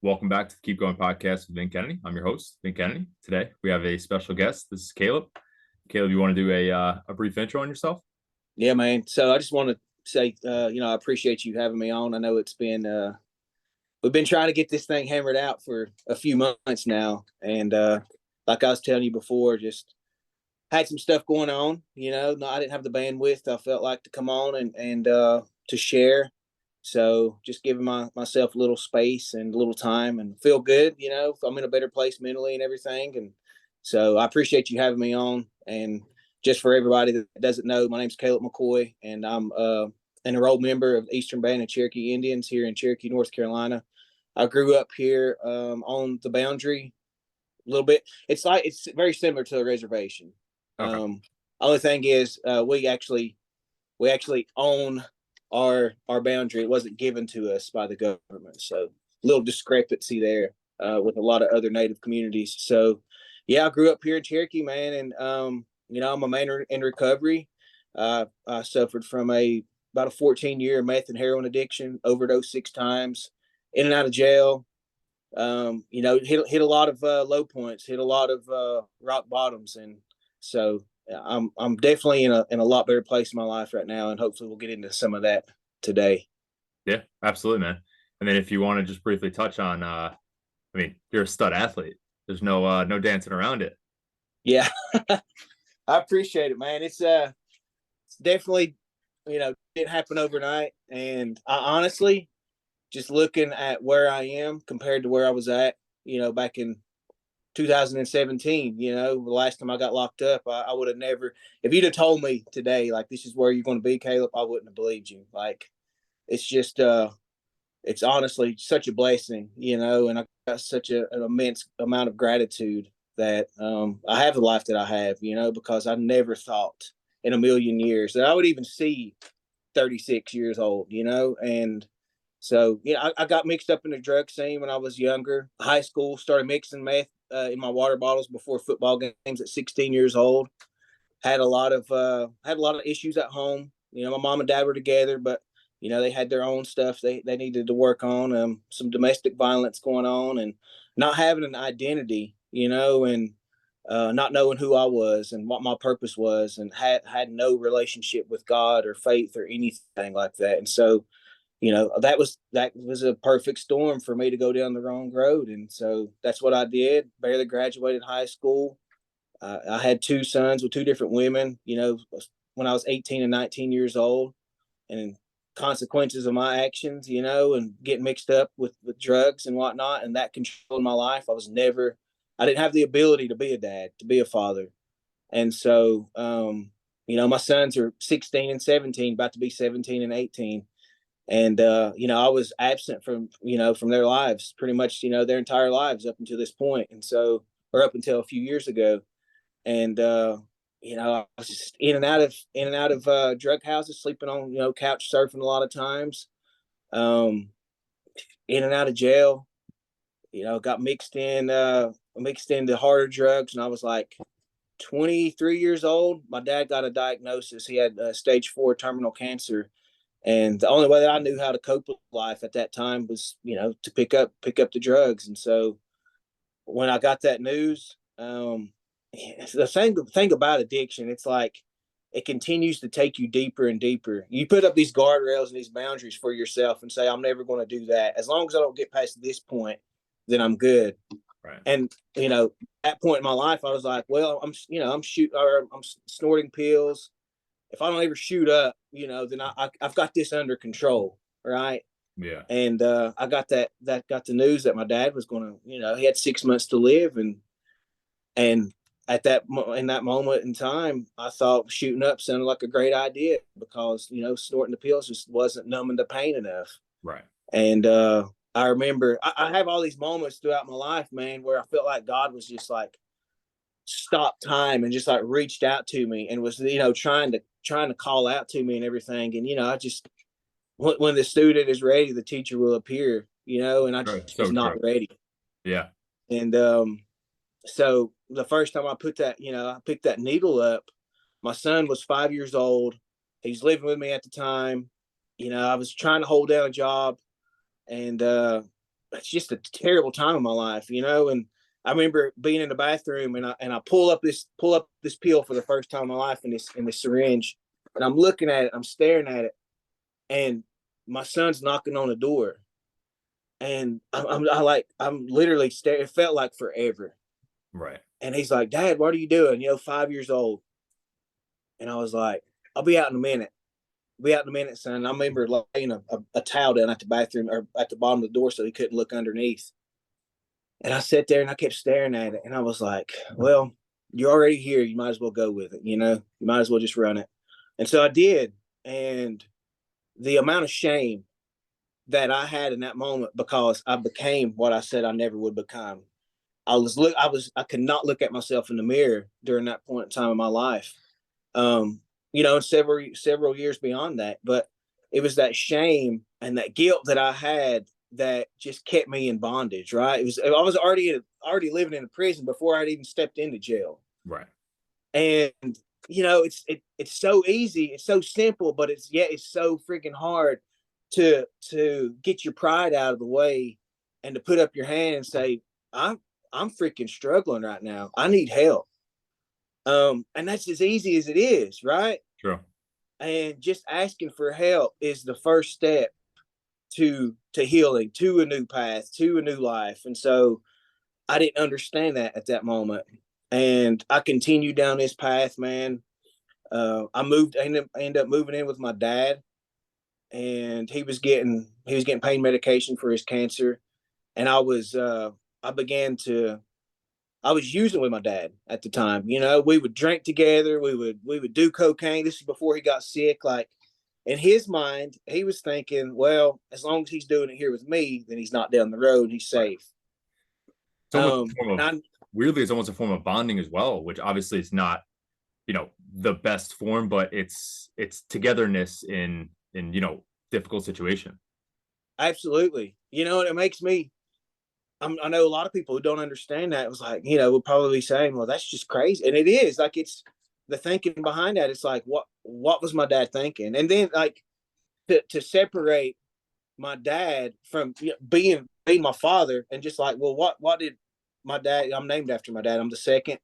Welcome back to the Keep Going podcast with Vin Kennedy. I'm your host, Vin Kennedy. Today we have a special guest. This is Kallup. Kallup, you want to do a brief intro on yourself? Yeah, man. So I just want to say, I appreciate you having me on. I know we've been trying to get this thing hammered out for a few months now. And like I was telling you before, just had some stuff going on. No, I didn't have the bandwidth I felt like to come on and to share. So just giving myself a little space and a little time and feel good. I'm in a better place mentally and everything. And so I appreciate you having me on. And just for everybody that doesn't know, my name's Kallup McCoy, and I'm an enrolled member of the Eastern Band of Cherokee Indians here in Cherokee, North Carolina. I grew up here on the boundary a little bit. It's very similar to a reservation. Okay. Only thing is, we actually own our boundary. It wasn't given to us by the government, so a little discrepancy there with a lot of other Native communities. So, yeah, I grew up here in Cherokee, man, and I'm a man in recovery. I suffered from about a 14-year meth and heroin addiction, overdosed 6 times, in and out of jail. Hit a lot of low points, hit a lot of rock bottoms, and so I'm definitely in a lot better place in my life right now, and hopefully we'll get into some of that today. Yeah, absolutely, man. And then if you want to just briefly touch on, you're a stud athlete. There's no dancing around it. Yeah, I appreciate it, man. It's definitely didn't happen overnight, and I honestly just looking at where I am compared to where I was at, back in 2017, the last time I got locked up, I would have never, if you'd have told me today, like, this is where you're going to be, Kallup, I wouldn't have believed you. Like, it's just, it's honestly such a blessing, and I got such an immense amount of gratitude that I have the life that I have, because I never thought in a million years that I would even see 36 years old, and so, I got mixed up in the drug scene when I was younger. High school, started mixing meth in my water bottles before football games at 16 years old. Had a lot of issues at home. My mom and dad were together, but they had their own stuff they needed to work on. Some domestic violence going on, and not having an identity. And not knowing who I was and what my purpose was, and had no relationship with God or faith or anything like that. And so that was a perfect storm for me to go down the wrong road. And so that's what I did. Barely graduated high school. I had two sons with two different women, when I was 18 and 19 years old, and consequences of my actions, and getting mixed up with drugs and whatnot. And that controlled my life. I didn't have the ability to be a dad, to be a father. And so, my sons are 16 and 17, about to be 17 and 18. And I was absent from their lives pretty much, their entire lives up until this point. And so, or up until a few years ago. And I was just in and out of drug houses, sleeping on couch surfing a lot of times, um in and out of jail. Got mixed into harder drugs, and I was like 23 years old. My dad got a diagnosis. He had stage 4 terminal cancer, and the only way that I knew how to cope with life at that time was, to pick up the drugs. And so when I got that news, the thing about addiction, it's like it continues to take you deeper and deeper. You put up these guardrails and these boundaries for yourself and say, I'm never going to do that. As long as I don't get past this point, then I'm good. Right. And at that point in my life, I was like, well, I'm snorting pills. If I don't ever shoot up, then I've got this under control, right? Yeah. And I got got the news that my dad was going to, he had 6 months to live, and in that moment in time, I thought shooting up sounded like a great idea because snorting the pills just wasn't numbing the pain enough. Right. And I remember I have all these moments throughout my life, man, where I felt like God was just like stopped time and just like reached out to me and was trying to call out to me and everything. And I just, when the student is ready, the teacher will appear. And I True. just was So not true. ready. Yeah. And so the first time I I picked that needle up, my son was 5 years old. He's living with me at the time. I was trying to hold down a job, and it's just a terrible time in my life, you know. And I remember being in the bathroom, and I pull up this pill for the first time in my life, in this syringe, and I'm looking at it, I'm staring at it, and my son's knocking on the door, and I'm literally staring. It felt like forever, Right. and he's like, "Dad, what are you doing?" You know, 5 years old, and I was like, "I'll be out in a minute." Be out in a minute, son. I remember laying a towel down at the bathroom or at the bottom of the door so he couldn't look underneath. And I sat there and I kept staring at it. And I was like, well, you're already here. You might as well go with it. You know, you might as well just run it. And so I did. And the amount of shame that I had in that moment, because I became what I said I never would become. I could not look at myself in the mirror during that point in time in my life. Um, you know, several years beyond that. But it was that shame and that guilt that I had that just kept me in bondage. Right? I was already living in a prison before I'd even stepped into jail. Right. And you know, it's so easy, it's so simple, but it's so freaking hard to get your pride out of the way and to put up your hand and say, I'm freaking struggling right now. I need help. And that's as easy as it is, right? True. And just asking for help is the first step to healing, to a new path, to a new life. And so I didn't understand that at that moment. And I continued down this path, man. I ended up moving in with my dad, and he was getting pain medication for his cancer. And I began to I was using with my dad at the time. You know, we would drink together. We would do cocaine. This is before he got sick. Like, in his mind, he was thinking, well, as long as he's doing it here with me, then he's not down the road. He's Right. safe. It's almost a form of, And weirdly, it's almost a form of bonding as well, which obviously is not, the best form, but it's togetherness in, difficult situation. absolutely, you know, it makes me. I know a lot of people who don't understand that. It was like, you know, will probably be saying, well, that's just crazy. And it is like, it's the thinking behind that. It's like, what was my dad thinking? And then, like, to separate my dad from, you know, being my father, and just like, well, what did my dad, I'm named after my dad. I'm the second.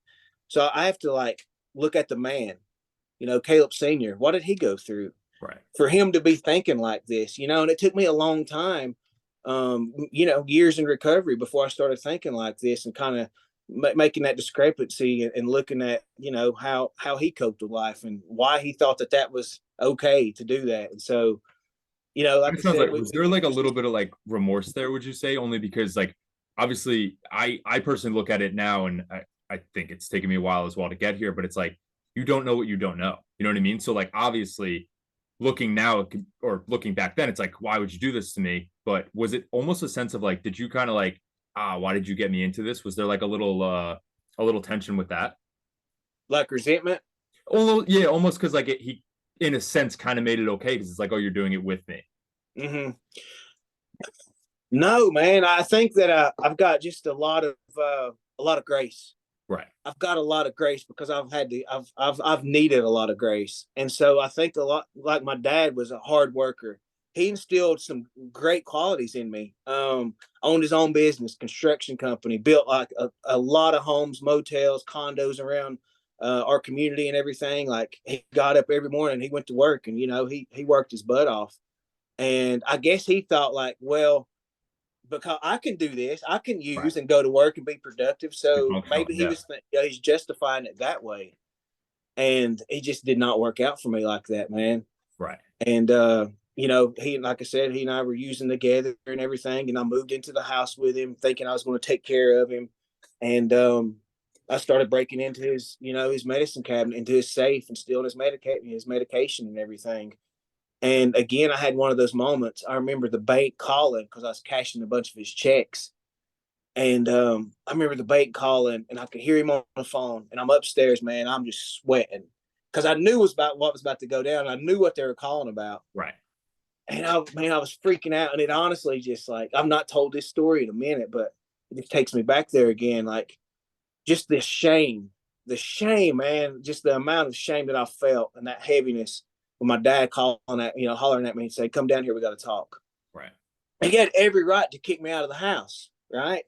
So I have to, like, look at the man, you know, Kallup Sr. What did he go through Right. for him to be thinking like this, you know? And it took me a long time, you know, years in recovery before I started thinking like this, and kind of making that discrepancy, and looking at, you know, how he coped with life and why he thought that was okay to do that. And so, you know, like It I sounds said, like, was there like a little bit of like remorse there, would you say? Only because, like, obviously I personally look at it now, and I think it's taken me a while as well to get here, but it's like, you don't know what you don't know. You know what I mean? So, like, obviously looking now, or looking back then, it's like, why would you do this to me? But was it almost a sense of like, did you kind of like, why did you get me into this? Was there like a little tension with that? like resentment. Almost, yeah, almost, because like he in a sense kind of made it okay, because it's like, oh, you're doing it with me. Mm-hmm. No, man, I think that I've got just a lot of grace. Right. I've got a lot of grace because I've needed a lot of grace. And so I think a lot, like my dad was a hard worker. He instilled some great qualities in me. Owned his own business, construction company, built like a lot of homes, motels, condos around our community and everything. Like, he got up every morning, he went to work, and, you know, he worked his butt off. And I guess he thought, like, well, because I can do this, I can Right. use and go to work and be productive. Be So functional. maybe Yeah. he's justifying it that way. And it just did not work out for me like that, man. Right. And you know, like I said, he and I were using together and everything. And I moved into the house with him, thinking I was going to take care of him. And I started breaking into his, you know, his medicine cabinet, into his safe, and stealing his medication and everything. And again, I had one of those moments. I remember the bank calling because I was cashing a bunch of his checks. And I remember the bank calling, and I could hear him on the phone. And I'm upstairs, man. I'm just sweating because I knew what was about to go down. I knew what they were calling about. Right. And I was freaking out. And it honestly, just like, I've not told this story in a minute, but it just takes me back there again. Like, just the shame, man, just the amount of shame that I felt, and that heaviness when my dad calling at, you know, hollering at me and say, come down here, we got to talk. Right. he had every right to kick me out of the house, right?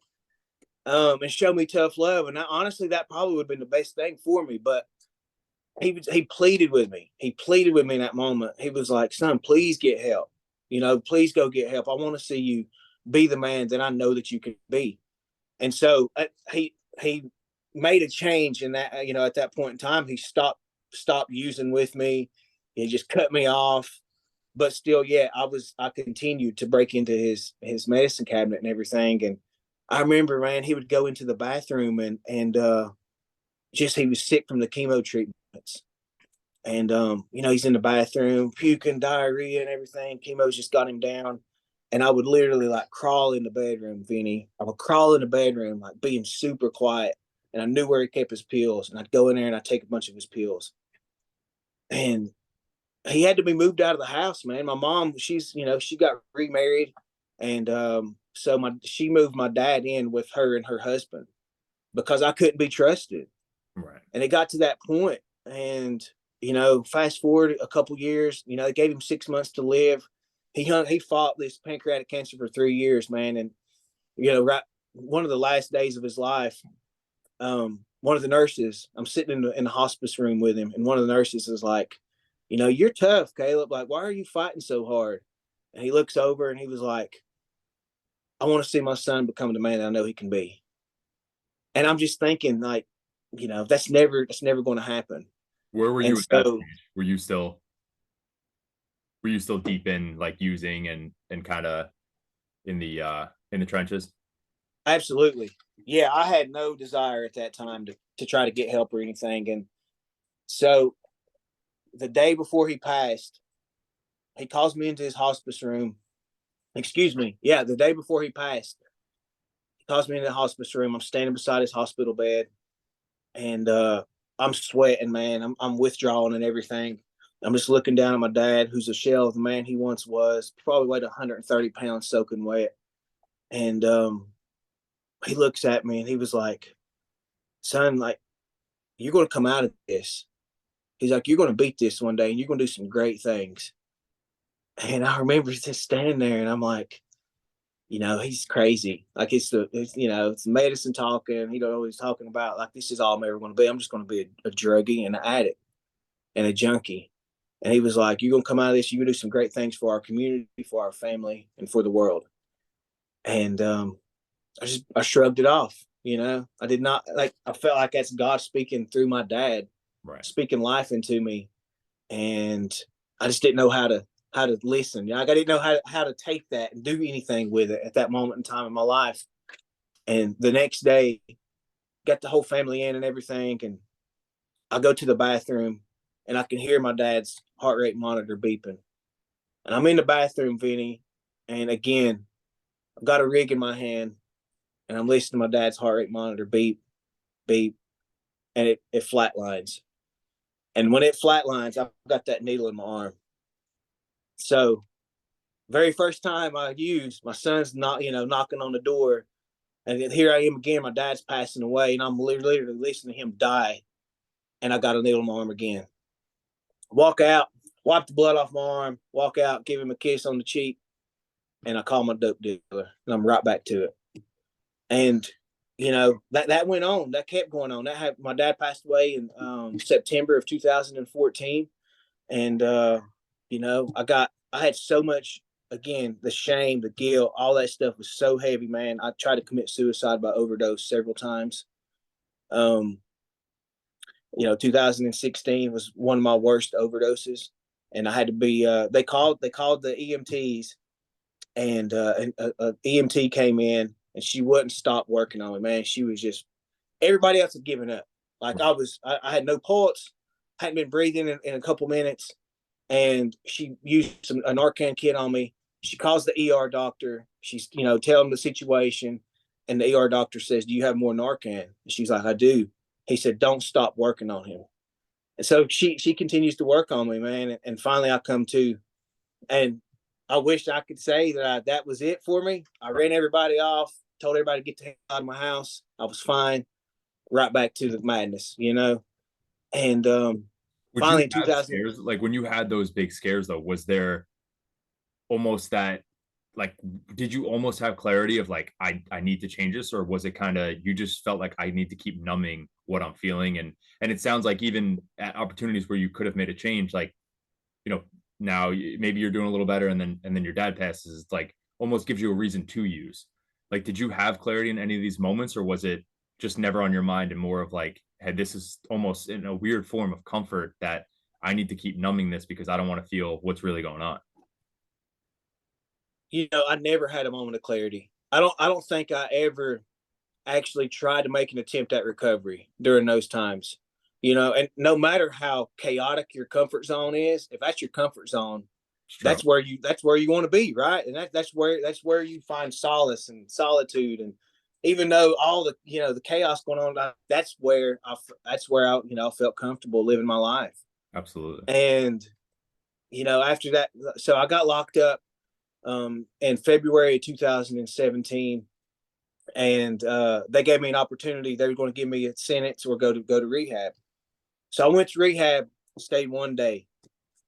And show me tough love. And honestly, that probably would have been the best thing for me. But he pleaded with me. He pleaded with me in that moment. He was like, "Son, please get help. Please go get help. I want to see you be the man that I know that you can be." And so he made a change in that. At that point in time, he stopped using with me. He just cut me off. But still, yeah, I continued to break into his medicine cabinet and everything. And I remember, man, he would go into the bathroom and just he was sick from the chemo treatments. And he's in the bathroom, puking, diarrhea, and everything. Chemo's just got him down. And I would literally like crawl in the bedroom, Vinny. I would crawl in the bedroom, like being super quiet. And I knew where he kept his pills. And I'd go in there and I'd take a bunch of his pills. And he had to be moved out of the house, man. My mom, she got remarried. And so she moved my dad in with her and her husband because I couldn't be trusted. Right. And it got to that point, and fast forward a couple years, they gave him 6 months to live. He fought this pancreatic cancer for 3 years, man. And right, one of the last days of his life, one of the nurses, I'm sitting in the hospice room with him, and one of the nurses is like, "You're tough, Kallup. Like, why are you fighting so hard?" And he looks over and he was like, "I want to see my son become the man that I know he can be." And I'm just thinking, like, that's never going to happen. Where were And you at that so, stage? Were you still deep in like using and kind of in the trenches? absolutely, yeah, I had no desire at that time to try to get help or anything. And so, the day before he passed, he calls me into his hospice room. Excuse me, yeah, the day before he passed, he calls me into the hospice room. I'm standing beside his hospital bed, and I'm sweating, man. I'm withdrawing and everything. I'm just looking down at my dad, who's a shell of the man he once was. Probably weighed 130 pounds, soaking wet. And he looks at me and he was like, "Son, like, you're going to come out of this." He's like, "You're going to beat this one day, and you're going to do some great things." And I remember just standing there, and I'm like, he's crazy. Like, it's medicine talking. He don't know what he's talking about. Like, this is all I'm ever going to be. I'm just going to be a druggie and an addict and a junkie. And he was like, "You're going to come out of this. You're going to do some great things for our community, for our family, and for the world." And I shrugged it off. I did not, like, I felt like that's God speaking through my dad, Right. speaking life into me. And I just didn't know how to listen. Like, I didn't know how to take that and do anything with it at that moment in time in my life. And the next day, got the whole family in and everything. And I go to the bathroom and I can hear my dad's heart rate monitor beeping. And I'm in the bathroom, Vinny. And again, I've got a rig in my hand and I'm listening to my dad's heart rate monitor beep, beep, and it flatlines. And when it flatlines, I've got that needle in my arm. So, very first time I use, my son's not, knocking on the door. And then here I am again. My dad's passing away, and I'm literally listening to him die. And I got a needle in my arm again. Walk out, wipe the blood off my arm, walk out, give him a kiss on the cheek, and I call my dope dealer, and I'm right back to it. And that went on. That kept going on. My dad passed away in September of 2014, and I had so much, again, the shame, the guilt, all that stuff was so heavy, man. I tried to commit suicide by overdose several times. 2016 was one of my worst overdoses, and I had to be. They called the EMTs, and an EMT came in, and she wouldn't stop working on me, man. She was just, everybody else had given up. Like, Right. I had no pulse, hadn't been breathing in a couple minutes, and she used a Narcan kit on me. She calls the ER doctor. She's, telling the situation, and the ER doctor says, "Do you have more Narcan?" And she's like, "I do." He said, "Don't stop working on him." And so she continues to work on me, man. And finally, I come to, and I wish I could say that was it for me. I Right. ran everybody off, told everybody to get the hell out of my house. I was fine. Right back to the madness. And Would you finally in have 2000, scares like when you had those big scares though? Was there almost that like, did you almost have clarity of like, I need to change this, or was it kind of you just felt like I need to keep numbing what I'm feeling? And it sounds like even at opportunities where you could have made a change, like, you know, now maybe you're doing a little better, and then your dad passes. It's like almost gives you a reason to use. Like, did you have clarity in any of these moments, or was it just never on your mind and more of like, hey, this is almost in a weird form of comfort that I need to keep numbing this because I don't want to feel what's really going on? I never had a moment of clarity. I don't think I ever actually tried to make an attempt at recovery during those times. And no matter how chaotic your comfort zone is, if that's your comfort zone, It's true. that's where you want to be, right? And that's where you find solace and solitude. And even though all the chaos going on, that's where I felt comfortable living my life. Absolutely. And after that, so I got locked up in February of 2017, and they gave me an opportunity. They were going to give me a sentence or go to rehab. So I went to rehab, stayed one day,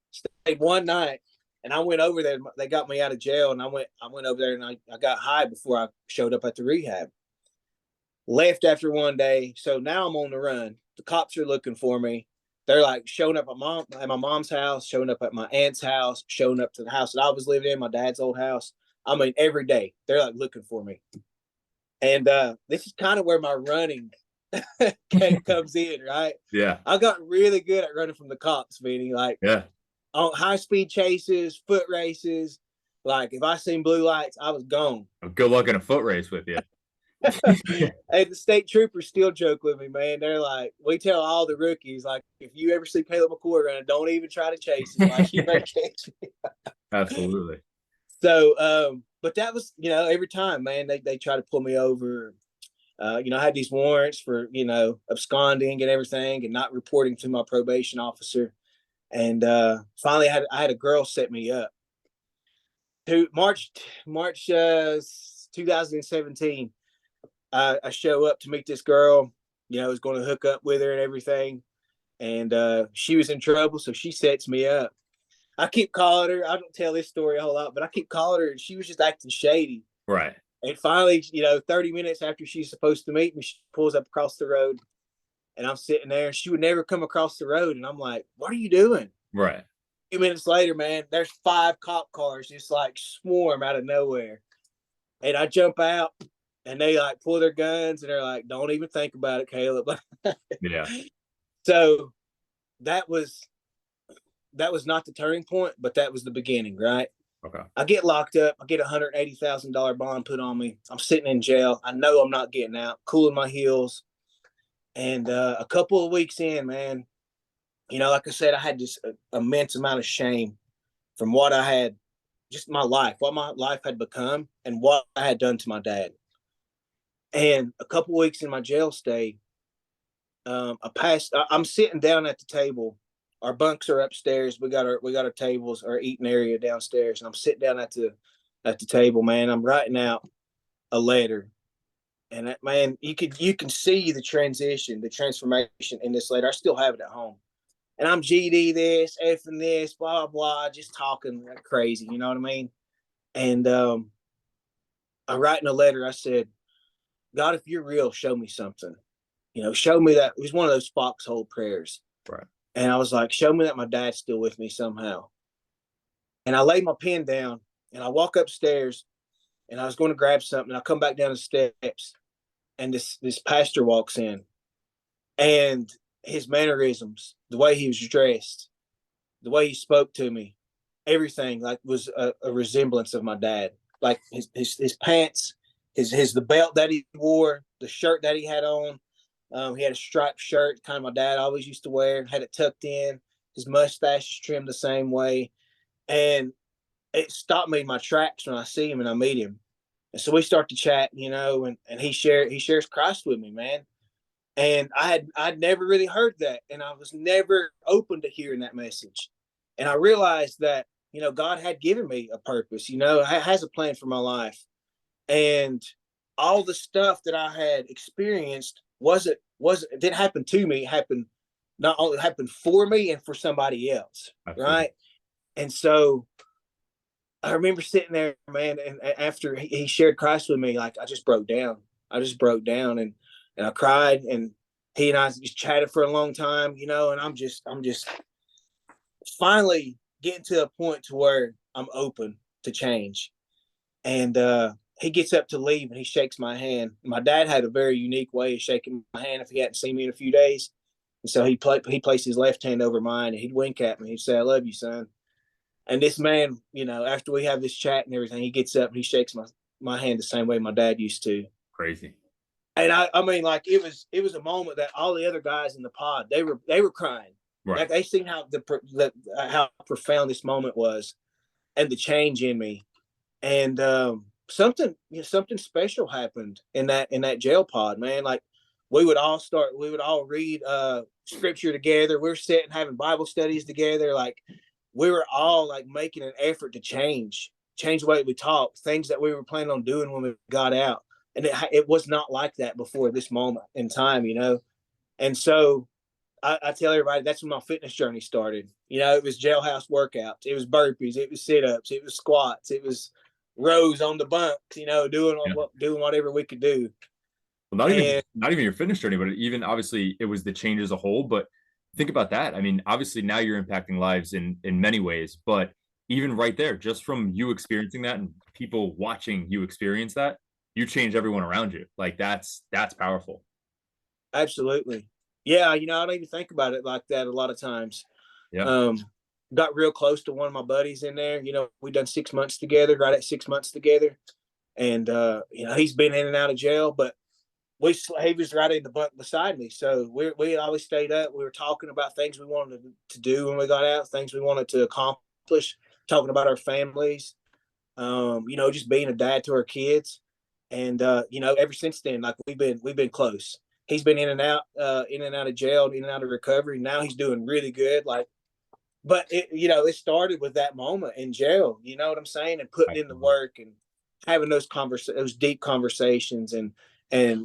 stayed one night, and I went over there. They got me out of jail, and I went over there, and I got high before I showed up at the rehab. Left after one day, so now I'm on the run. The cops are looking for me. They're like showing up at my mom's house, showing up at my aunt's house, showing up to the house that I was living in, my dad's old house. I mean, every day they're like looking for me. And this is kind of where my running comes in, right? Yeah. I got really good at running from the cops, meaning like Yeah. on high speed chases, foot races. Like if I seen blue lights, I was gone. Well, good luck in a foot race with you. And the state troopers still joke with me, man. They're like, we tell all the rookies, like, if you ever see Kallup McCoy running, don't even try to chase him. Like, you may catch me. Absolutely. So, but that was, every time, man, they try to pull me over. I had these warrants for, absconding and everything and not reporting to my probation officer. And finally, I had a girl set me up. To March 2017, I show up to meet this girl. I was going to hook up with her and everything. And she was in trouble, so she sets me up. I keep calling her. I don't tell this story a whole lot, but I keep calling her, and she was just acting shady. Right. And finally, 30 minutes after she's supposed to meet me, she pulls up across the road, and I'm sitting there, and she would never come across the road. And I'm like, what are you doing? Right. A few minutes later, man, there's 5 cop cars just like swarm out of nowhere. And I jump out, and they like pull their guns, and they're like, don't even think about it, Kallup. Yeah. So that was not the turning point, but that was the beginning, right? Okay. I get locked up. I get $180,000 bond put on me. I'm sitting in jail. I know I'm not getting out, cooling my heels. And a couple of weeks in, man, like I said, I had this immense amount of shame from what I had, just what my life had become and what I had done to my dad. And a couple of weeks in my jail stay, I'm sitting down at the table. Our bunks are upstairs. We got our tables, our eating area downstairs, and I'm sitting down at the table, man. I'm writing out a letter, and that, man, you can see the transformation in this letter. I still have it at home, and I'm GD this, F and this, blah blah, just talking like crazy. You know what I mean? And I write in a letter. I said, God, if you're real, show me something. Show me that. It was one of those foxhole prayers. Right. And I was like, show me that my dad's still with me somehow. And I laid my pen down, and I walk upstairs, and I was going to grab something. And I come back down the steps, and this pastor walks in, and his mannerisms, the way he was dressed, the way he spoke to me, everything like was a resemblance of my dad. Like his pants, the belt that he wore, the shirt that he had on. He had a striped shirt, kind of my dad always used to wear, had it tucked in. His mustache is trimmed the same way. And it stopped me in my tracks when I see him and I meet him. And so we start to chat, and he shares Christ with me, man. And I'd never really heard that. And I was never open to hearing that message. And I realized that, God had given me a purpose, has a plan for my life. And all the stuff that I had experienced it didn't happen to me. It happened not only happened for me and for somebody else. Absolutely. Right. And so I remember sitting there, man, and after he shared Christ with me, like I just broke down. I just broke down and I cried, and he and I just chatted for a long time, you know, and I'm just finally getting to a point to where I'm open to change. And he gets up to leave and he shakes my hand. My dad had a very unique way of shaking my hand if he hadn't seen me in a few days. And so he placed his left hand over mine and he'd wink at me. He'd say, "I love you, son." And this man, you know, after we have this chat and everything, he gets up and he shakes my hand the same way my dad used to. Crazy. And I mean, like it was a moment that all the other guys in the pod they were crying. Right. Like they seen how how profound this moment was, and the change in me. And something special happened in that jail pod, man. Like we would all read scripture together. We're sitting having Bible studies together. Like we were all like making an effort to change the way we talk, things that we were planning on doing when we got out. And it was not like that before this moment in time, you know. And so I tell everybody that's when my fitness journey started. You know, it was jailhouse workouts, it was burpees, it was sit-ups, it was squats, it was rows on the bunks, you know, Yeah. doing whatever we could do. Well, not even And not even your fitness journey, but even obviously it was the change as a whole. But think about that. I mean, obviously now you're impacting lives in many ways, but even right there, just from you experiencing that and people watching you experience that, you change everyone around you. Like that's powerful. absolutely, yeah, you know, I don't even think about it like that a lot of times. Yeah. Um, got real close to one of my buddies in there. You know, we done 6 months together, right at 6 months together, and you know, he's been in and out of jail, but he was right in the bunk beside me. So we always stayed up. We were talking about things we wanted to do when we got out, things we wanted to accomplish, talking about our families, you know, just being a dad to our kids. And you know, ever since then, like we've been close. He's been in and out of jail, in and out of recovery. Now he's doing really good. Like, but it, you know, it started with that moment in jail. You know what I'm saying? And putting in the Absolutely. work and having those deep conversations and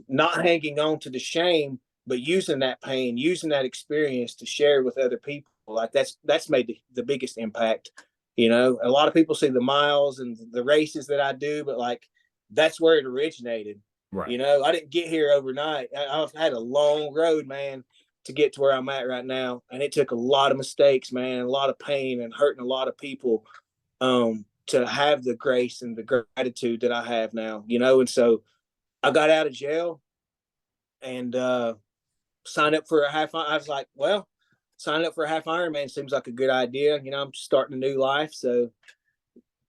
not hanging on to the shame, but using that pain, using that experience to share with other people. Like that's made the biggest impact. You know, a lot of people see the miles and the races that I do, but like that's where it originated. Right. You know, I didn't get here overnight. I've had a long road, man, to get to where I'm at right now. And it took a lot of mistakes, man, a lot of pain and hurting a lot of people to have the grace and the gratitude that I have now, you know. And so I got out of jail and signed up for a half. I was like, well, signing up for a half Ironman seems like a good idea. You know, I'm starting a new life. So,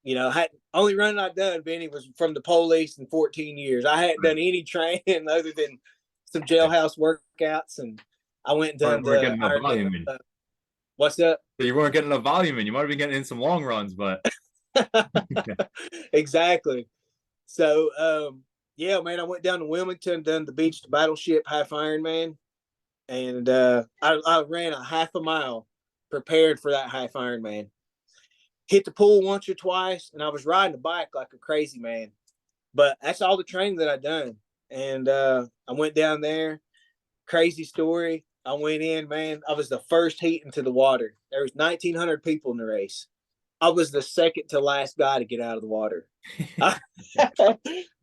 you know, only running I'd done, Benny, was from the police in 14 years. I hadn't Right. done any training other than some Right. jailhouse workouts. And I went and done We're the getting enough Ironman. volume in. What's up? So you weren't getting enough volume in. You might have been getting in some long runs, but Exactly. So, yeah, man, I went down to Wilmington, done the beach to battleship half Ironman, and I ran a half a mile, prepared for that half Ironman. Hit the pool once or twice, and I was riding the bike like a crazy man. But that's all the training that I done, and I went down there. Crazy story. I went in, man. I was the first heat into the water. There was 1,900 people in the race. I was the second to last guy to get out of the water. 19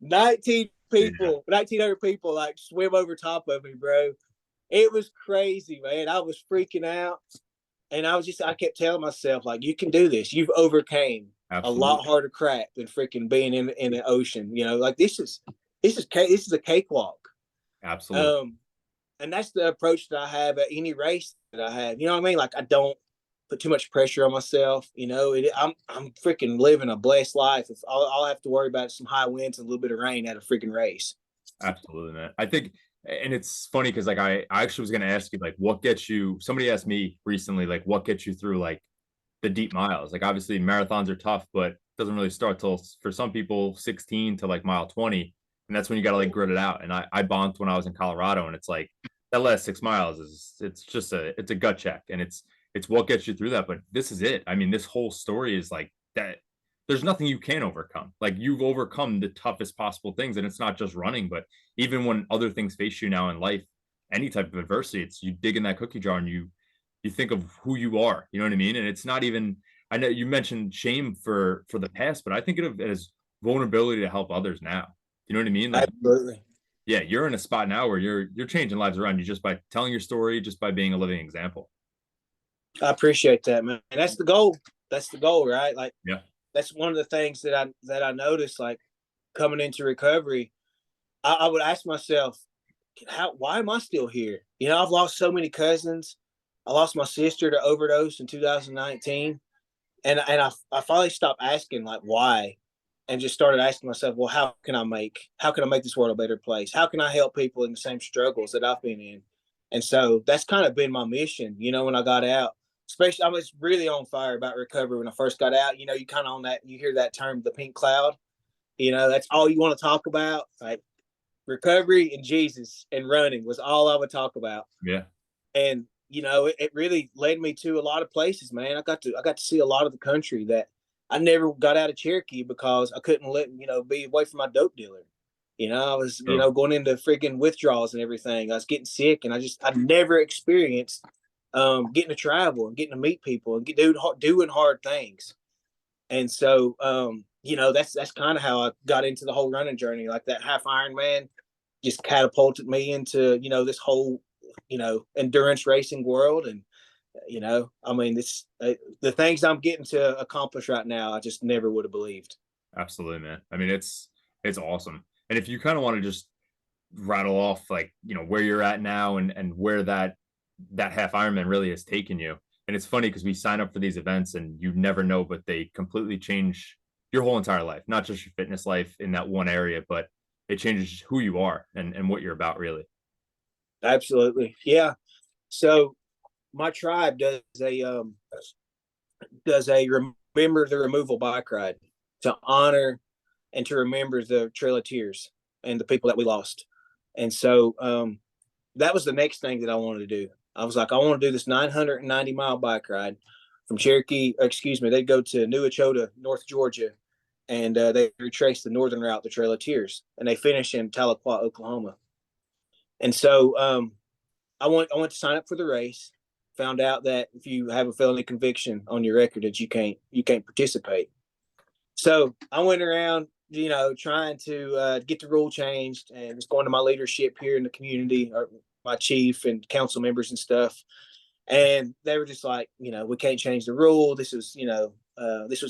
yeah, people, 1,900 people like swim over top of me, bro. It was crazy, man. I was freaking out. And I kept telling myself, like, you can do this. You've overcame a lot absolutely. harder crap than freaking being in the ocean. You know, like this is a cakewalk. Absolutely. Um, and that's the approach that I have at any race that I have. You know what I mean? Like I don't put too much pressure on myself. You know, I'm freaking living a blessed life. If all I have to worry about is some high winds and a little bit of rain at a freaking race. Absolutely, man. I think, and it's funny because like I actually was gonna ask you like what gets you. Somebody asked me recently like what gets you through like the deep miles. Like obviously marathons are tough, but it doesn't really start till for some people 16 to like mile 20, and that's when you got to like grit it out. And I bonked when I was in Colorado, and it's like that last 6 miles is it's a gut check, and it's what gets you through that. But this is it. I mean, this whole story is like that. There's nothing you can overcome. Like you've overcome the toughest possible things, and it's not just running, but even when other things face you now in life, any type of adversity, it's you dig in that cookie jar and you think of who you are, you know what I mean? And it's not even, I know you mentioned shame for the past, but I think of it as vulnerability to help others now. You know what I mean? Like, Absolutely. yeah, you're in a spot now where you're changing lives around you just by telling your story, just by being a living example. I appreciate that, man. And that's the goal. That's the goal, right? Like, Yeah. that's one of the things that I noticed, like, coming into recovery. I would ask myself, why am I still here? I've lost so many cousins. I lost my sister to overdose in 2019. And I finally stopped asking, like, why, and just started asking myself, well, how can I make this world a better place? How can I help people in the same struggles that I've been in? And so that's kind of been my mission, when I got out. Especially, I was really on fire about recovery when I first got out. You kind of on that, you hear that term, the pink cloud. That's all you want to talk about. Like, recovery and Jesus and running was all I would talk about. Yeah. And it really led me to a lot of places, man. I got to see a lot of the country that I never got out of Cherokee because I couldn't be away from my dope dealer. I was True. going into freaking withdrawals and everything. I was getting sick, and I never experienced getting to travel and getting to meet people and doing hard things. And so that's kind of how I got into the whole running journey. Like, that half Ironman just catapulted me into this whole endurance racing world. And I mean, this the things I'm getting to accomplish right now, I just never would have believed. Absolutely, man. I mean, it's awesome. And if you kind of want to just rattle off, like, where you're at now and where that half Ironman really has taken you. And it's funny because we sign up for these events and you never know, but they completely change your whole entire life, not just your fitness life in that one area, but it changes who you are and what you're about, really. Absolutely, yeah. So my tribe does a remember the removal bike ride to honor and to remember the Trail of Tears and the people that we lost. And so that was the next thing that I wanted to do. I was like, I want to do this 990-mile bike ride from Cherokee. Excuse me, they'd go to New Echota, North Georgia, and they retrace the northern route, the Trail of Tears, and they finish in Tahlequah, Oklahoma. And so I went to sign up for the race. Found out that if you have a felony conviction on your record, that you can't participate. So I went around, trying to get the rule changed, and just going to my leadership here in the community, or my chief and council members and stuff. And they were just like, we can't change the rule. This was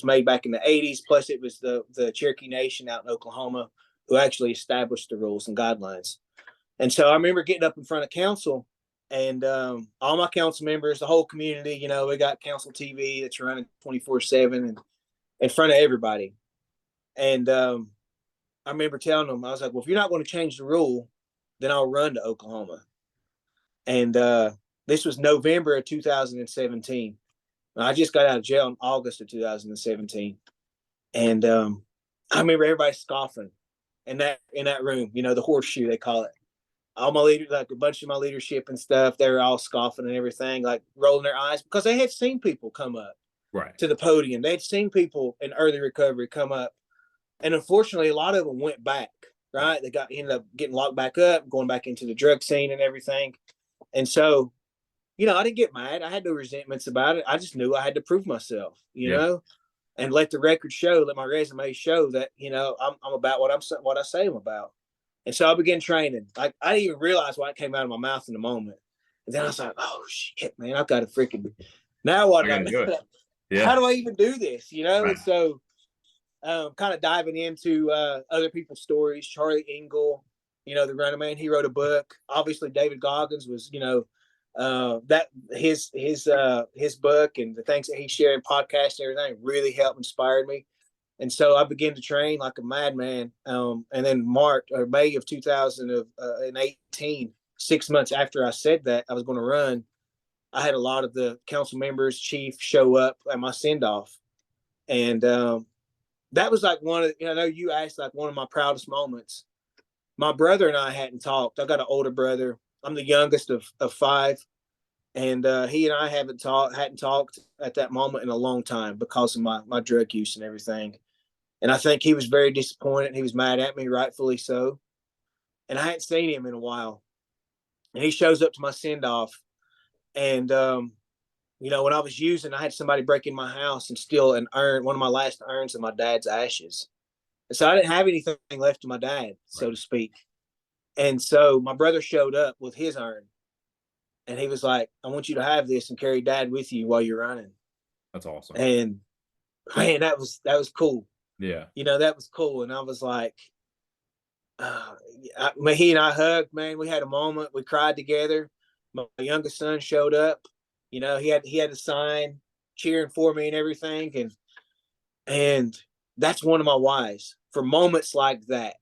made back in the 80s. Plus, it was the Cherokee Nation out in Oklahoma who actually established the rules and guidelines. And so I remember getting up in front of council, and all my council members, the whole community, we got council TV that's running 24/7 and in front of everybody. And I remember telling them, I was like, well, if you're not going to change the rule, then I'll run to Oklahoma. And this was November of 2017. I just got out of jail in August of 2017. And I remember everybody scoffing in that room, the horseshoe, they call it. All my leaders, like a bunch of my leadership and stuff, they were all scoffing and everything, like rolling their eyes, because they had seen people come up Right. to the podium. They'd seen people in early recovery come up. And unfortunately, a lot of them went back, right? They ended up getting locked back up, going back into the drug scene and everything. And so, I didn't get mad. I had no resentments about it. I just knew I had to prove myself, Yeah. and let the record show, let my resume show that, I'm about what I say I'm about. And so I began training. Like, I didn't even realize why it came out of my mouth in the moment. And then I was like, oh shit, man, I've got to freaking, now what I do gotta do it. how Yeah. do I even do this? Right. And so kind of diving into other people's stories. Charlie Engle, the running man, he wrote a book. Obviously, David Goggins was, that his book and the things that he shared in podcasts and everything really helped inspired me. And so I began to train like a madman. And then May of 2018, 6 months after I said that I was going to run, I had a lot of the council members, chief, show up at my send off. And that was like I know you asked, like, one of my proudest moments. My brother and I hadn't talked. I got an older brother. I'm the youngest of five. And he and I hadn't talked at that moment in a long time because of my drug use and everything. And I think he was very disappointed. He was mad at me, rightfully so. And I hadn't seen him in a while. And he shows up to my send off. And when I was using, I had somebody break in my house and steal an urn, one of my last urns of my dad's ashes. And so I didn't have anything left to my dad, so Right. to speak. And so my brother showed up with his urn, and he was like, "I want you to have this and carry dad with you while you're running." That's awesome. And man, that was cool. Yeah. That was cool. And I was like, he and I hugged, man. We had a moment. We cried together. My youngest son showed up. He had a sign cheering for me and everything. And that's one of my whys for moments like that.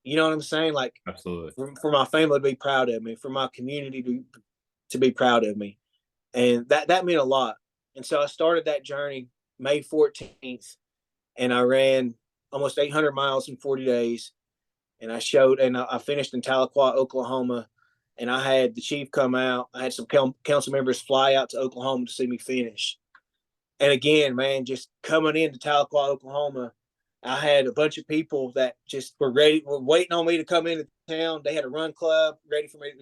You know what I'm saying? Like Absolutely. for my family to be proud of me, for my community to be proud of me. And that meant a lot. And so I started that journey May 14th, and I ran almost 800 miles in 40 days. And I finished in Tahlequah, Oklahoma. And I had the chief come out. I had some council members fly out to Oklahoma to see me finish. And again, man, just coming into Tahlequah, Oklahoma, I had a bunch of people that just were waiting on me to come into town. They had a run club ready for me,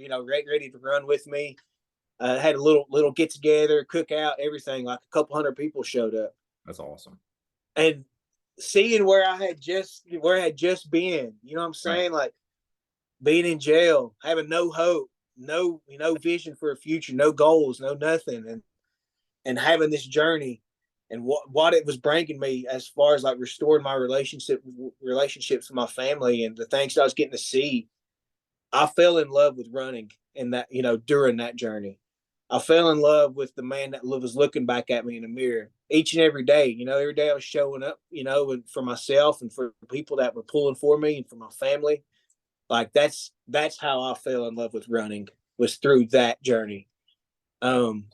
ready to run with me. Had a little get together, cookout, everything. Like a couple hundred people showed up, That's awesome. and seeing where I had just been, you know what I'm Right. saying? Like being in jail, having no hope, no vision for a future, no goals, no nothing, and having this journey, and what it was bringing me as far as like restoring my relationships with my family and the things that I was getting to see. I fell in love with running in that, during that journey. I fell in love with the man that was looking back at me in the mirror each and every day. Every day I was showing up, and for myself and for people that were pulling for me and for my family. Like that's how I fell in love with running, was through that journey. Um,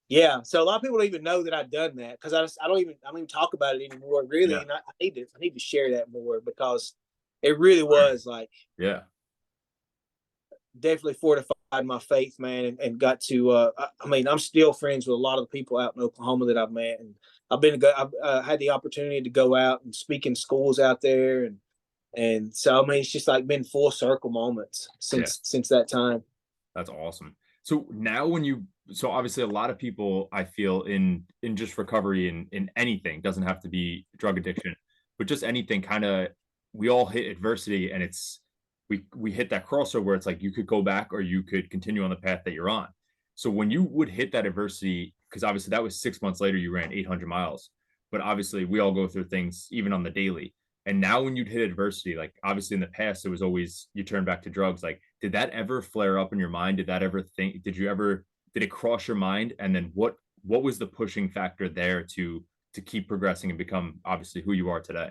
yeah. So a lot of people don't even know that I've done that, because I don't even talk about it anymore, really. Yeah. And I need to share that more, because it really was like Yeah. definitely fortified my faith, man, and got to. I'm still friends with a lot of the people out in Oklahoma that I've met, and I've had the opportunity to go out and speak in schools out there, and so it's just like been full circle moments Yeah. since that time. That's awesome. So now so obviously a lot of people I feel in just recovery in anything, doesn't have to be drug addiction, but just anything kind of, we all hit adversity, and we hit that crossover where it's like you could go back or you could continue on the path that you're on. So when you would hit that adversity, because obviously that was 6 months later, you ran 800 miles, but obviously we all go through things even on the daily. And now when you'd hit adversity, like obviously in the past, it was always you turn back to drugs. Like, did that ever flare up in your mind? Did it cross your mind? And then what was the pushing factor there to keep progressing and become obviously who you are today?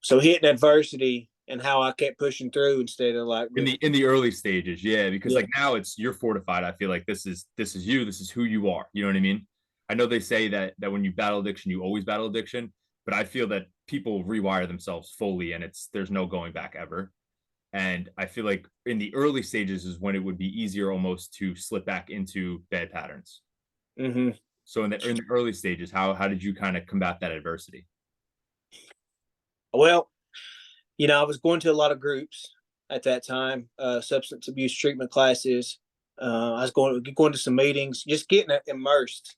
So hitting adversity and how I kept pushing through instead of like, In the early stages, yeah, because yeah. like now it's you're fortified. I feel like this is you, this is who you are. You know what I mean? I know they say that when you battle addiction, you always battle addiction, but I feel that people rewire themselves fully, and there's no going back ever. And I feel like in the early stages is when it would be easier almost to slip back into bad patterns. Mm-hmm. So in the early stages, how did you kind of combat that adversity? Well, I was going to a lot of groups at that time, substance abuse treatment classes. I was going to some meetings, just getting immersed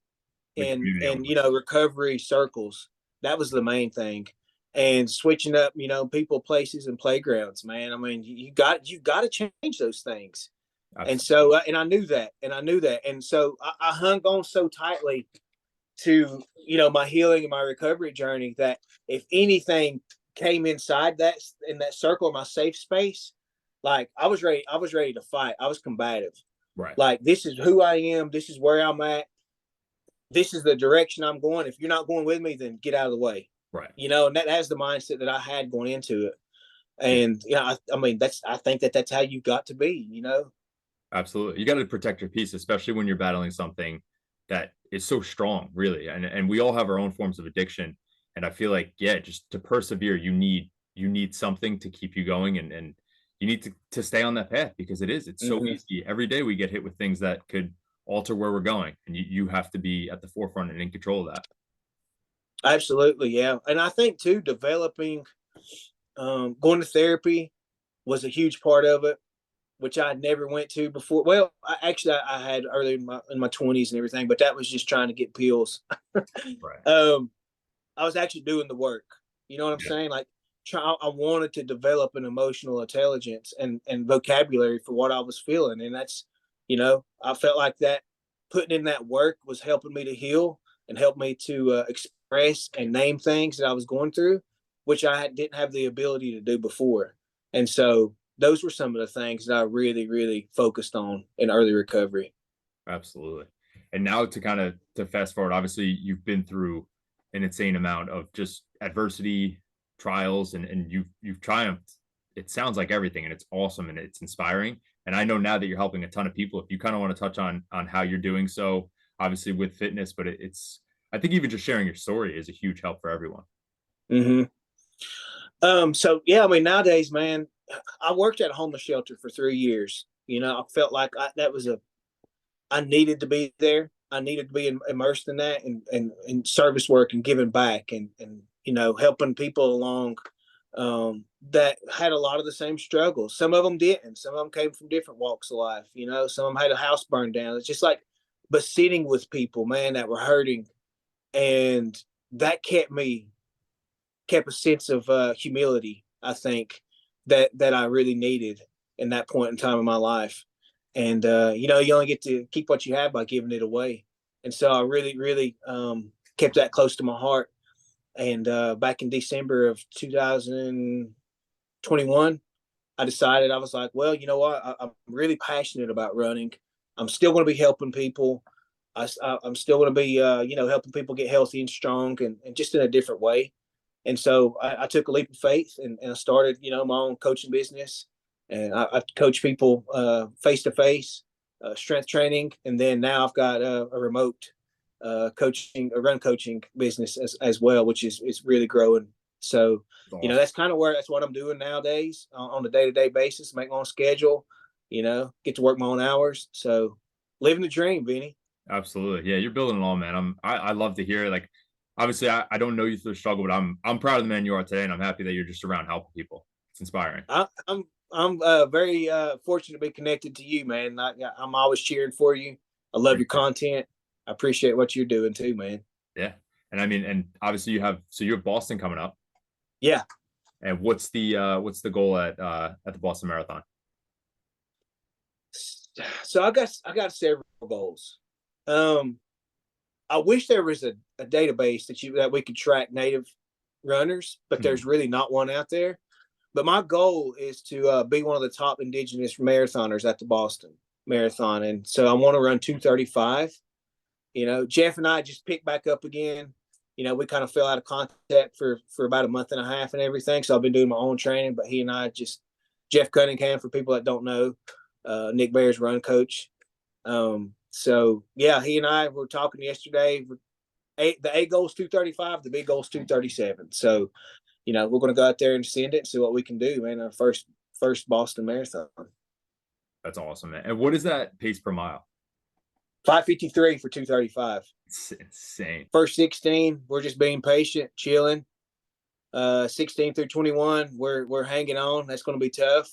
The community in almost. recovery circles. That was the main thing, and switching up, people, places, and playgrounds. Man, I mean, you got to change those things. And Absolutely. so, and I knew that, and so I hung on so tightly to my healing and my recovery journey, that if anything came inside that, in that circle, my safe space, like I was ready to fight. I was combative. Right. Like, this is who I am, this is where I'm at, this is the direction I'm going. If you're not going with me, then get out of the way. Right. And that's the mindset that I had going into it. Yeah. And I mean, I think that's how you got to be. Absolutely. You got to protect your peace, especially when you're battling something that is so strong, really. And we all have our own forms of addiction. And I feel like, yeah, just to persevere, you need something to keep you going, and you need to stay on that path, because it's so Mm-hmm. easy. Every day we get hit with things that could alter where we're going. And you have to be at the forefront and in control of that. Absolutely, yeah. And I think too, developing, going to therapy was a huge part of it. which I never went to before. Well, I had early in my 20s and everything, but that was just trying to get pills. Right. I was actually doing the work. You know what I'm Yeah. saying? Like, I wanted to develop an emotional intelligence and vocabulary for what I was feeling, and that's, I felt like that putting in that work was helping me to heal and help me to express and name things that I was going through, which I didn't have the ability to do before. And so those were some of the things that I really, really focused on in early recovery. Absolutely. And now to kind of to fast forward, obviously you've been through an insane amount of just adversity, trials, and you've triumphed. It sounds like everything, and it's awesome and it's inspiring. And I know now that you're helping a ton of people. If you kind of want to touch on how you're doing so, obviously with fitness, but it's I think even just sharing your story is a huge help for everyone. Mm-hmm. So yeah, I mean, nowadays, man, I worked at a homeless shelter for 3 years. I felt like I needed to be there. I needed to be immersed in that and service work and giving back and helping people along that had a lot of the same struggles. Some of them didn't. Some of them came from different walks of life. Some of them had a house burned down. It's just like, but sitting with people, man, that were hurting, and that kept a sense of humility. I think that I really needed in that point in time in my life. And you only get to keep what you have by giving it away. And so I really, really kept that close to my heart. And back in December of 2021, I decided, I was like, well, you know what? I'm really passionate about running. I'm still going to be helping people. I'm still going to be, helping people get healthy and strong and just in a different way. And so I took a leap of faith and I started, my own coaching business. And I coach people face to face, strength training, and then now I've got a remote a run coaching business as well, which is really growing. So It's awesome. that's what I'm doing nowadays on a day to day basis. Make my own schedule, get to work my own hours. So living the dream, Vinny. Absolutely. Yeah, you're building it all, man. I love to hear it. Like obviously I don't know you through the struggle, but I'm proud of the man you are today, and I'm happy that you're just around helping people. It's inspiring. I'm very fortunate to be connected to you, man. I'm always cheering for you. I love your Appreciate it. content. I appreciate what you're doing too, man. Yeah. And I mean, and obviously you have Boston coming up. Yeah. And what's the goal at the Boston Marathon? So I got several goals. Um, I wish there was a database that we could track native runners, but Mhm. there's really not one out there. But my goal is to be one of the top indigenous marathoners at the Boston Marathon, and so I want to run 2:35. Jeff and I just picked back up again. We kind of fell out of contact for about a month and a half and everything. So I've been doing my own training, but he and I just Jeff Cunningham, for people that don't know, Nick Bear's run coach. So yeah, he and I were talking yesterday. The A goal is 2:35, the B goal is 2:37. So we're going to go out there and send it and see what we can do, man. Our first Boston Marathon. That's awesome, man. And what is that pace per mile? 5:53 for 2:35. It's insane. First 16, we're just being patient, chilling. 16 through 21, we're hanging on. That's going to be tough.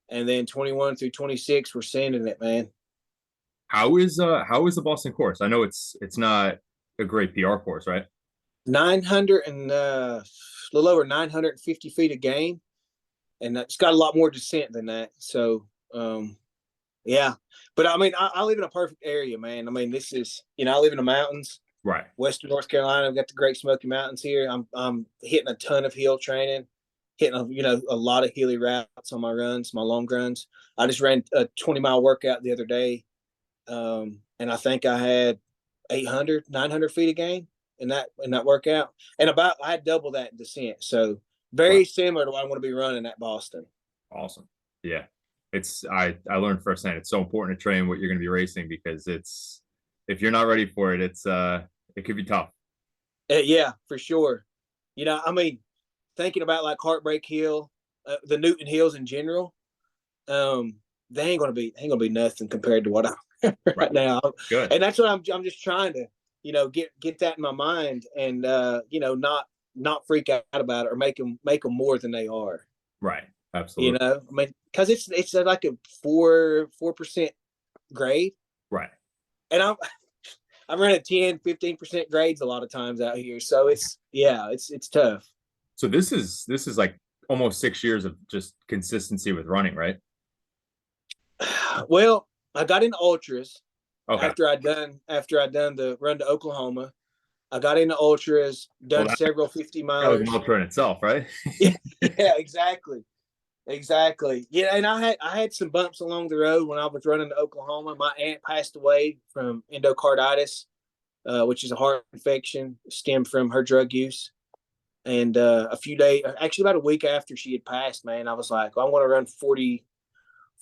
And then 21 through 26, we're sending it, man. How is the Boston course? I know it's not a great PR course, right? 900 and a little over 950 feet of gain, and it's got a lot more descent than that. So, yeah. But I mean, I live in a perfect area, man. I mean, this is, I live in the mountains, Right. Western North Carolina. I've got the Great Smoky Mountains here. I'm hitting a ton of hill training, hitting a lot of hilly routes on my runs, my long runs. I just ran a 20-mile workout the other day, and I think I had 800, 900 feet of gain in that workout, and I had double that in descent. So Right. very similar to what I want to be running at Boston. Awesome. Yeah. I learned firsthand. It's so important to train what you're going to be racing because it's if you're not ready for it, it could be tough. Yeah, for sure. I mean, thinking about like Heartbreak Hill, the Newton Hills in general, they ain't gonna be nothing compared to what I'm Right. right now. Good. And that's what I'm just trying to, get that in my mind and not freak out about it or make them more than they are. Right. You Absolutely. know, I mean, because it's like a 4% grade, Right. and I'm running 10-15% grades a lot of times out here. So it's tough. So this is like almost 6 years of just consistency with running, right? Well, I got into ultras Okay. after I done the run to Oklahoma. I got into ultras, Well, done that, several 50 that was an milers. ultra in itself, right? Yeah, yeah, exactly. Exactly. Yeah, and I had some bumps along the road when I was running to Oklahoma. My aunt passed away from endocarditis, which is a heart infection stemmed from her drug use. And a few days, actually about a week after she had passed, man, I was like, well, I want to run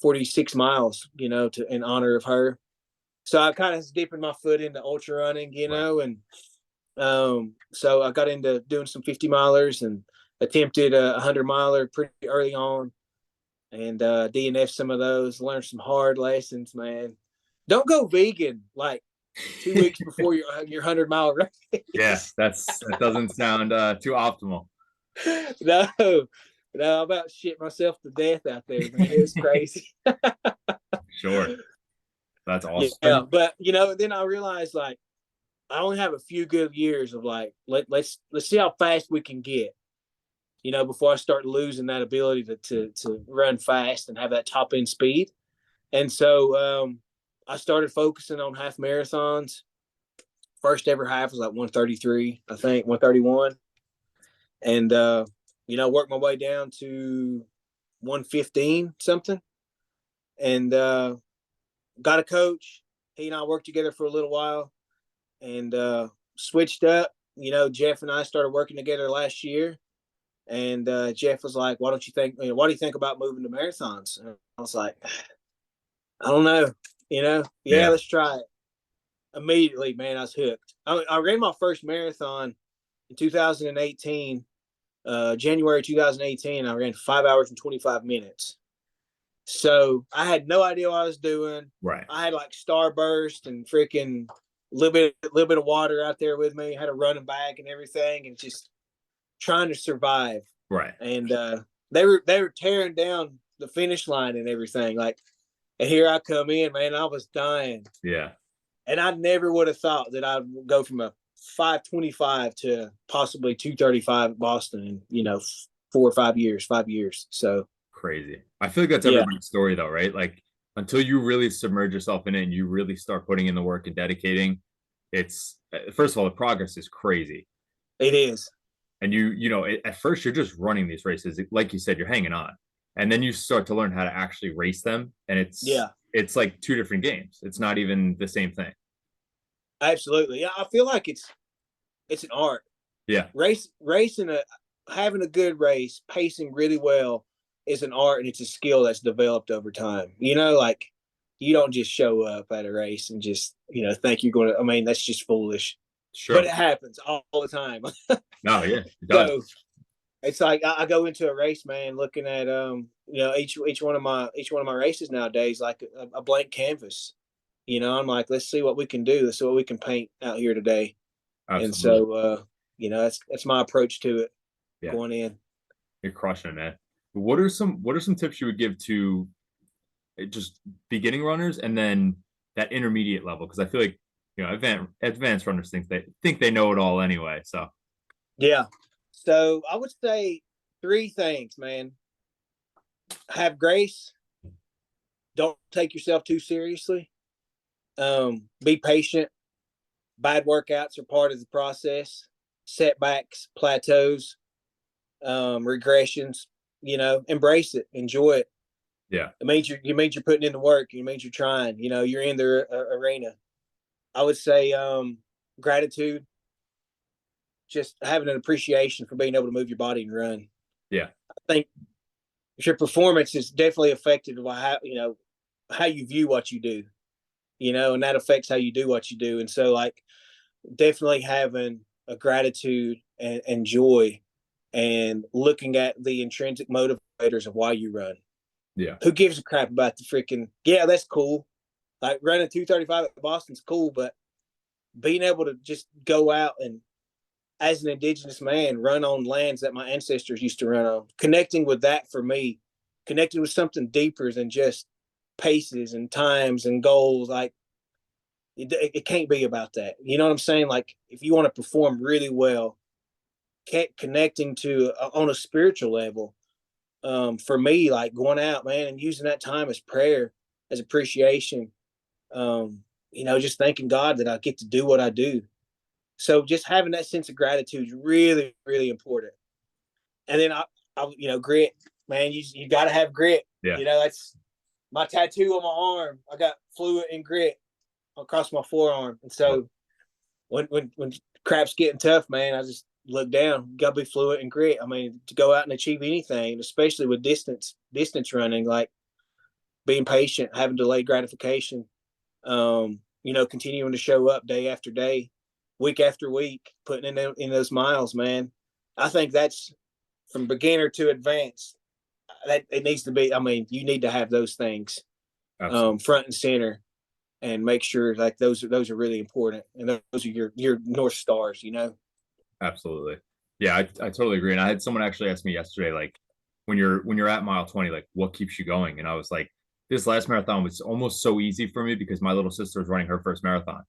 46 miles, in honor of her. So I kind of dipping my foot into ultra running, Right. and so I got into doing some 50 milers and attempted a 100 miler pretty early on, and DNF some of those. Learned some hard lessons, man. Don't go vegan like 2 weeks before your 100-mile Yeah, race. that doesn't sound too optimal. No, no, I about shit myself to death out there, man. It was crazy. Sure. That's Yeah, awesome. but then I realized like I only have a few good years of like let's see how fast we can get. Before I start losing that ability to run fast and have that top end speed. And so I started focusing on half marathons. First ever half was like 133, I think 131, and worked my way down to 115 something, and got a coach. He and I worked together for a little while, and switched up. Jeff and I started working together last year, and Jeff was like, "Why don't you think? What do you think about moving to marathons?" And I was like, "I don't know. Yeah, Yeah. let's try it." Immediately, man, I was hooked. I ran my first marathon in 2018, January 2018. I ran 5 hours and 25 minutes. So I had no idea what I was doing. Right. I had like Starburst and freaking little bit of water out there with me. I had a running bag and everything, and just trying to survive. Right. And they were tearing down the finish line and everything. Like, and here I come in, man. I was dying, Yeah. and I never would have thought that I'd go from a 525 to possibly 235 at Boston in 4 or 5 years, 5 years. So Crazy. I feel like that's yeah, everybody's story though, right? Like until you really submerge yourself in it and you really start putting in the work and dedicating, it's first of all, the progress is crazy. it is. And at first you're just running these races. Like you said, you're hanging on. And then you start to learn how to actually race them. And it's Yeah, it's like two different games. It's not even the same thing. absolutely. Yeah, I feel like it's an art. Yeah. Racing having a good race, pacing really well is an art, and it's a skill that's developed over time. Like you don't just show up at a race and just think you're going to. I mean, that's just foolish, but Sure. it happens all the time. No, yeah, it does. So it's like I go into a race, man, looking at each one of my races nowadays like a blank canvas. I'm like, let's see what we can do. Let's see what we can paint out here today. And Absolutely. so that's my approach to it Yeah. going in. You're crushing it, man. What are some tips you would give to just beginning runners and then that intermediate level? Because I feel like advanced runners think they know it all anyway. So Yeah. So I would say three things, man. Have grace. Don't take yourself too seriously. Be patient. Bad workouts are part of the process. Setbacks, plateaus, regressions. Embrace it, enjoy it. yeah, It means you're putting in the work. It means you're trying. You're in the arena. I would say gratitude, just having an appreciation for being able to move your body and run. yeah, I think your performance is definitely affected by how you view what you do. And that affects how you do what you do. And so, like, definitely having a gratitude and joy, and looking at the intrinsic motivators of why you run. yeah, Who gives a crap about the freaking, yeah, that's cool. Like running 235 at Boston's cool, but being able to just go out and, as an indigenous man, run on lands that my ancestors used to run on, connecting with that for me connected with something deeper than just paces and times and goals. Like it can't be about that. You know what I'm saying? Like if you want to perform really well, connecting to on a spiritual level, for me, like going out, man, and using that time as prayer, as appreciation, just thanking God that I get to do what I do. So just having that sense of gratitude is really, really important. And then grit, man, you got to have grit. Yeah. That's my tattoo on my arm. I got fluid and grit across my forearm. And so when crap's getting tough, man, I just look down. Got to be fluid and grit. I mean, to go out and achieve anything, especially with distance running, like being patient, having delayed gratification, continuing to show up day after day, week after week, putting in those miles, man. I think that's from beginner to advanced. That it needs to be. I mean, you need to have those things front and center, and make sure like those are really important, and those are your North Stars. Absolutely. Yeah, I totally agree. And I had someone actually ask me yesterday, like, when you're at mile 20, like, what keeps you going? And I was like, this last marathon was almost so easy for me because my little sister was running her first marathon.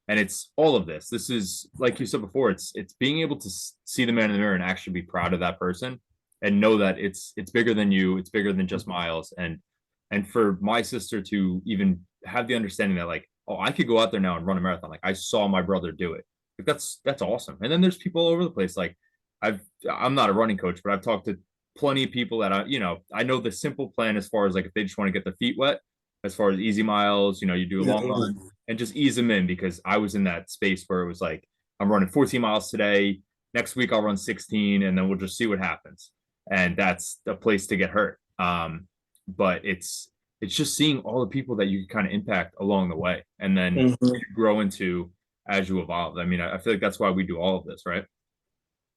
And it's all of this. This is, like you said before, it's being able to see the man in the mirror and actually be proud of that person and know that it's bigger than you, it's bigger than just miles. And for my sister to even have the understanding that, like, oh, I could go out there now and run a marathon. Like, I saw my brother do it. Like, that's awesome. And then there's people all over the place. Like, I'm not a running coach, but I've talked to plenty of people that I know the simple plan as far as like if they just want to get their feet wet, as far as easy miles, you do a long run and just ease them in, because I was in that space where it was like, I'm running 14 miles today. Next week I'll run 16 and then we'll just see what happens. And that's a place to get hurt. But it's just seeing all the people that you kind of impact along the way and then grow into as you evolve. I mean, I feel like that's why we do all of this, right?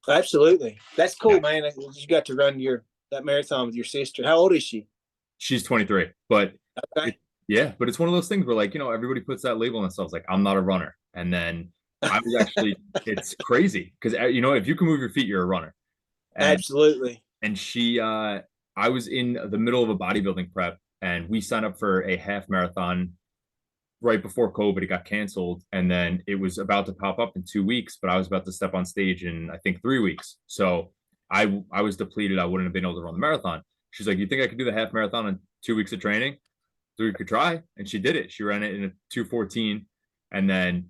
Absolutely. That's cool, man. You got to run that marathon with your sister. How old is she? She's 23, but okay. But it's one of those things where, like, everybody puts that label on themselves, like, I'm not a runner. And then I was actually, it's crazy because, if you can move your feet, you're a runner. And, absolutely. And I was in the middle of a bodybuilding prep and we signed up for a half marathon right before COVID. It got canceled. And then it was about to pop up in 2 weeks, but I was about to step on stage in, I think, 3 weeks. So I was depleted. I wouldn't have been able to run the marathon. She's like, you think I could do the half marathon in 2 weeks of training? So we could try. And she did it. She ran it in a 2:14. And then,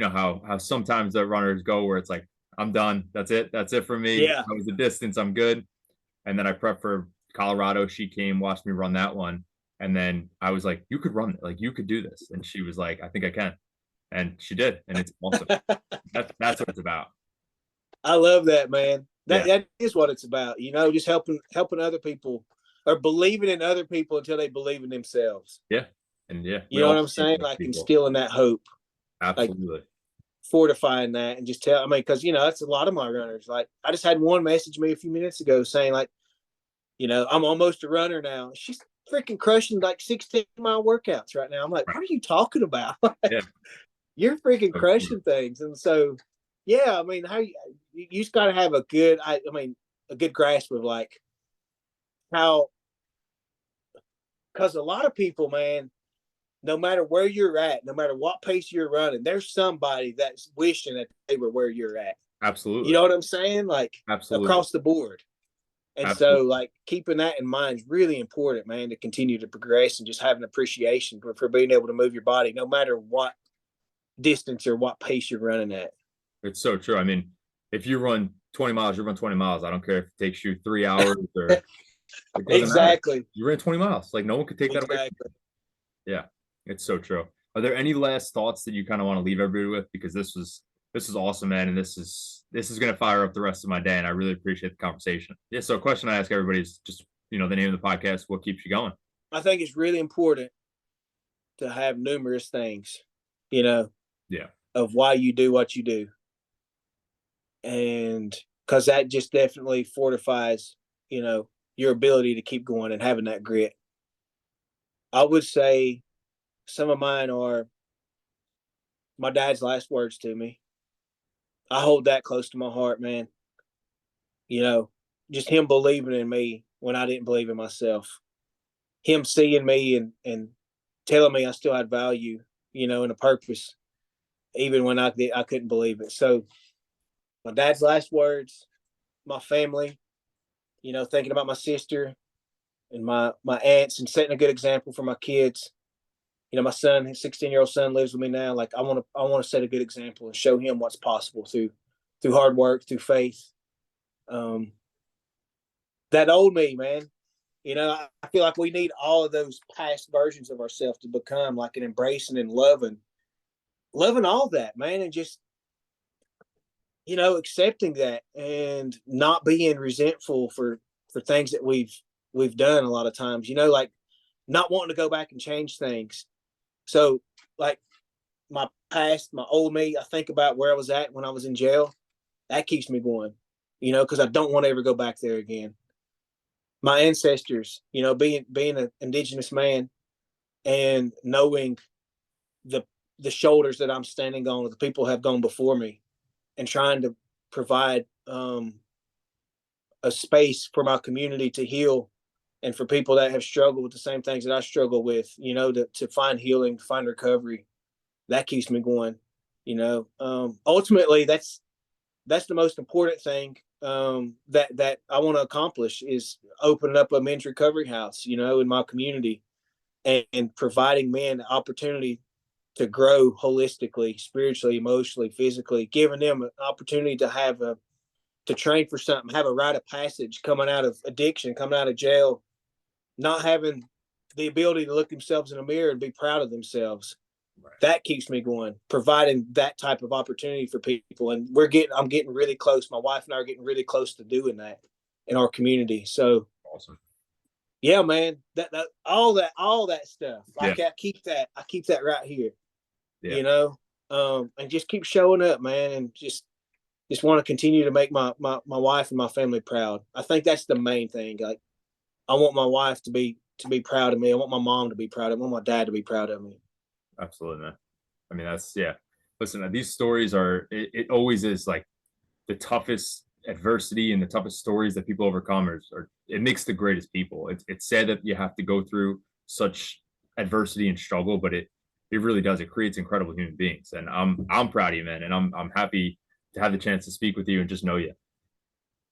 how sometimes the runners go where it's like, I'm done. That's it. That's it for me. Yeah. That was the distance. I'm good. And then I prepped for Colorado. She came, watched me run that one. And then I was like, you could run it. Like, you could do this. And she was like, I think I can. And she did. And it's awesome. That's what it's about. I love that, man. That is what it's about. Just helping other people or believing in other people until they believe in themselves. Yeah. And yeah. You know what I'm saying? Like instilling that hope. Absolutely. Like, fortifying that and just because that's a lot of my runners. Like I just had one message me a few minutes ago saying like, I'm almost a runner now. She's freaking crushing like 16-mile workouts right now. I'm like, what are you talking about? Yeah. You're freaking crushing things. And so, yeah, I mean, you just got to have a good grasp of like how, because a lot of people, man, no matter where you're at, no matter what pace you're running, there's somebody that's wishing that they were where you're at. Absolutely. You know what I'm saying? Like absolutely across the board. And absolutely. So like keeping that in mind is really important, man, to continue to progress and just have an appreciation for being able to move your body no matter what distance or what pace you're running at. It's so true. I mean, if you run 20 miles, you run 20 miles. I don't care if it takes you 3 hours or exactly. Matter. You ran 20 miles. Like no one could take that away. Yeah. It's so true. Are there any last thoughts that you kind of want to leave everybody with? Because this was awesome, man. And this is going to fire up the rest of my day. And I really appreciate the conversation. Yeah. So a question I ask everybody is just, the name of the podcast, what keeps you going? I think it's really important to have numerous things, of why you do what you do. And because that just definitely fortifies, your ability to keep going and having that grit. I would say some of mine are my dad's last words to me. I hold that close to my heart, man. Just him believing in me when I didn't believe in myself. him seeing me and telling me I still had value, and a purpose, even when I couldn't believe it. So my dad's last words, my family, thinking about my sister and my aunts and setting a good example for my kids. My son, his 16-year-old son, lives with me now. Like I want to set a good example and show him what's possible through hard work, through faith. Um, that old me, man. I feel like we need all of those past versions of ourselves to become like an embracing and loving all that, man, and just accepting that and not being resentful for things that we've done a lot of times. Like not wanting to go back and change things. So, like my past, my old me, I think about where I was at when I was in jail. That keeps me going, because I don't want to ever go back there again. My ancestors, being an indigenous man and knowing the the shoulders that I'm standing on, the people have gone before me, and trying to provide a space for my community to heal, and for people that have struggled with the same things that I struggle with, to find healing, to find recovery. That keeps me going. Ultimately, that's the most important thing that I want to accomplish is opening up a men's recovery house, in my community, and providing men the opportunity to grow holistically, spiritually, emotionally, physically, giving them an opportunity to train for something, have a rite of passage coming out of addiction, coming out of jail, not having the ability to look themselves in the mirror and be proud of themselves. Right. That keeps me going, providing that type of opportunity for people. And I'm getting really close. My wife and I are getting really close to doing that in our community. So awesome. Yeah, man, that all that stuff. Yeah. I keep that right here. Yeah. And just keep showing up, man, and just want to continue to make my wife and my family proud. I think that's the main thing. Like, I want my wife to be proud of me. I want my mom to be proud of me. I want my dad to be proud of me. Absolutely, man. I mean, yeah. Listen, these stories it always is like the toughest adversity and the toughest stories that people overcome are it makes the greatest people. It's sad that you have to go through such adversity and struggle, but it really does. It creates incredible human beings. And I'm proud of you, man. And I'm happy to have the chance to speak with you and just know you.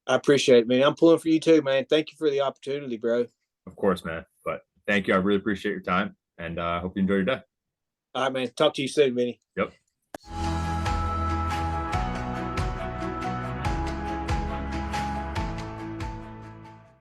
I appreciate it, man. I'm pulling for you too, man. Thank you for the opportunity, bro. Of course, man. But thank you. I really appreciate your time, and I hope you enjoy your day. All right, man. Talk to you soon, Vinny. Yep.